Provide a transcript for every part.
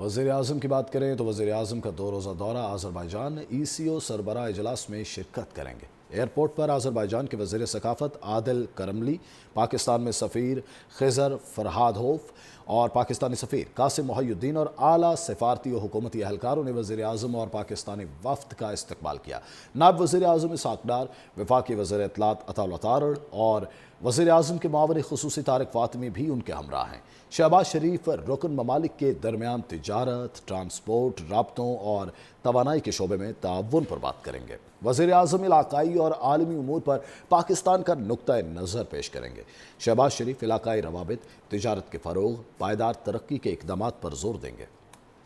वज़ीर आज़म की बात करें तो वज़ीर आज़म का 2 रोज़ा दौरा आज़रबाईजान ECO सरबराह इजलास में शिरकत करेंगे। एयरपोर्ट पर आज़रबाईजान के वज़ीर सकाफ़त आदिल करमली, पाकिस्तान में सफ़ीर खिज़र फरहादहोफ और पाकिस्तानी सफ़ीर कासिम मोहिउद्दीन और आला सफ़ारती व हुकूमती अहलकारों ने वज़ीर आज़म और पाकिस्तानी वफ़द का इस्तकबाल किया। नायब वज़ीर आज़म इसहाक़ डार, वफाकी वज़ीर इत्तलात अता तारड़ और वज़ीर आज़म के मावर ख़ुसूसी तारिक फ़ातिमी भी उनके हमरा हैं। शहबाज शरीफ रुकन ममालिक के दरमियान तिजारत, ट्रांसपोर्ट, राब्तों और तवानाई के शोबे में ताउन पर बात करेंगे। वज़ीर आज़म इलाकाई और आलमी उमूर पर पाकिस्तान का नुक्ता नज़र पेश करेंगे। शहबाज शरीफ इलाकाई रवाबित, तिजारत के फ़रोग़, पायदार तरक्की के इक़दामात पर ज़ोर देंगे।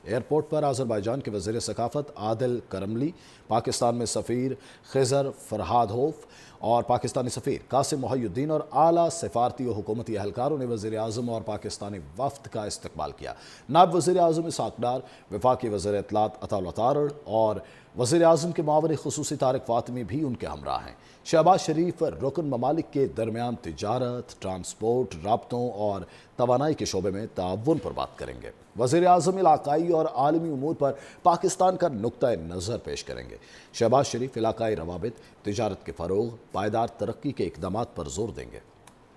एयरपोर्ट पर आज़रबाईजान के वज़ीर सकाफ़त आदिल करमली, पाकिस्तान में सफ़ीर खिज़र फरहादहोफ और पाकिस्तानी सफ़ीर कासिम मोहिउद्दीन और आला सफ़ारती व हुकूमती अहलकारों ने वज़ीर आज़म और पाकिस्तानी वफ़द का इस्तकबाल किया। नायब वज़ीर आज़म इसहाक़ डार, वफाकी वज़ीर इत्तलात अता तारड़ और वज़ीर आज़म के मावर ख़ुसूसी तारिक फ़ातिमी भी उनके हमरा हैं। शहबाज शरीफ रुकन ममालिक के दरमियान तिजारत, ट्रांसपोर्ट, राब्तों और तवानाई के शोबे में ताउन पर बात करेंगे। वज़ीर आज़म इलाकाई और आलमी उमूर पर पाकिस्तान का नुक्ता नज़र पेश करेंगे। शहबाज शरीफ इलाकाई रवाबित, तिजारत के फ़रोग़, पायदार तरक्की के इक़दामात पर ज़ोर देंगे।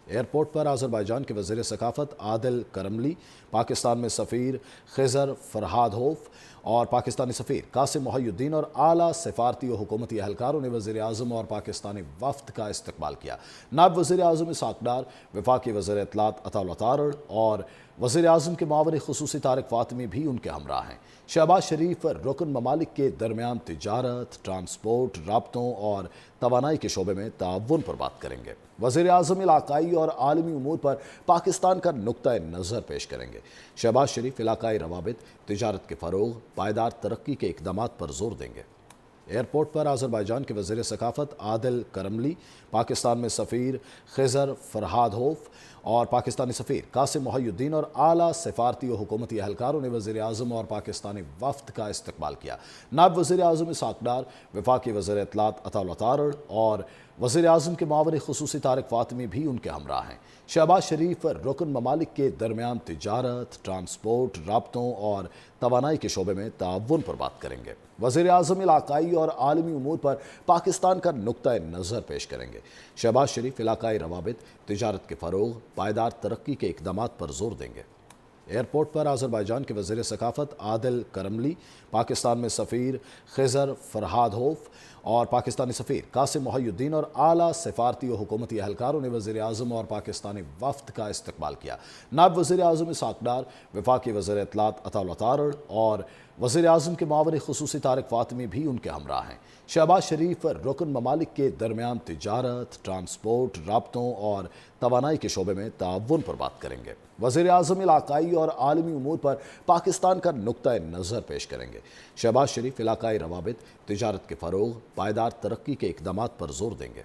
एयरपोर्ट पर आज़रबाईजान के वज़ीर सकाफ़त आदिल करमली, पाकिस्तान में सफ़ीर खिज़र फरहादहोफ और पाकिस्तानी सफ़ीर कासिम मोहिउद्दीन और आला सफ़ारती व हुकूमती अहलकारों ने वज़ीर आज़म और पाकिस्तानी वफ़द का इस्तकबाल किया। नायब वज़ीर आज़म इसहाक़ डार, वफाकी वज़ीर इत्तलात अता तारड़ और वज़ीर आज़म के मावर ख़ुसूसी तारिक फ़ातिमी भी उनके हमरा हैं। शहबाज शरीफ रुकन ममालिक के दरमियान तिजारत, ट्रांसपोर्ट, राब्तों और तवानाई के शोबे में ताउन पर बात करेंगे। वज़ीर आज़म इलाकाई और आलमी उमूर पर पाकिस्तान का नुक्ता नज़र पेश करेंगे। शहबाज शरीफ इलाकाई रवाबित, तिजारत के फ़रोग़, पायदार तरक्की के इक़दामात पर ज़ोर देंगे। एयरपोर्ट पर आज़रबाईजान के वज़ीर सकाफ़त आदिल करमली, पाकिस्तान में सफ़ीर खिज़र फरहादहोफ और पाकिस्तानी सफ़ीर कासिम मोहिउद्दीन और आला सफ़ारती व हुकूमती अहलकारों ने वज़ीर आज़म और पाकिस्तानी वफ़द का इस्तकबाल किया। नायब वज़ीर आज़म इसहाक़ डार, वफाकी वज़ीर इत्तलात अता तारड़ और वज़ीर आज़म के मावर ख़ुसूसी तारिक फ़ातिमी भी उनके हमरा हैं। शहबाज शरीफ रुकन ममालिक के दरमियान तिजारत, ट्रांसपोर्ट, राब्तों और तवानाई के शोबे में ताउन पर बात करेंगे। वज़ीर आज़म इलाकाई और आलमी उमूर पर पाकिस्तान का नुक्ता नज़र पेश करेंगे। शहबाज शरीफ इलाकाई रवाबित, तिजारत के फ़रोग़, पायदार तरक्की के इक़दामात पर ज़ोर देंगे। एयरपोर्ट पर आज़रबाईजान के वज़ीर सकाफ़त आदिल करमली, पाकिस्तान में सफ़ीर खिज़र फरहादहोफ और पाकिस्तानी सफ़ीर कासिम मोहिउद्दीन और आला सफ़ारती व हुकूमती अहलकारों ने वज़ीर आज़म और पाकिस्तानी वफ़द का इस्तकबाल किया। नायब वज़ीर आज़म इसहाक़ डार, वफाकी वज़ीर इत्तलात अता तारड़ और वज़ीर आज़म के मावर ख़ुसूसी तारिक फ़ातिमी भी उनके हमरा हैं। शहबाज शरीफ रुकन ममालिक के दरमियान तिजारत, ट्रांसपोर्ट, राब्तों और तवानाई के शोबे में ताउन पर बात करेंगे। वज़ीर आज़म इलाकाई और आलमी उमूर पर पाकिस्तान का नुक्ता नज़र पेश करेंगे। शहबाज शरीफ इलाकाई रवाबित, तिजारत के फ़रोग़, पायदार तरक्की के इक़दामात पर ज़ोर देंगे।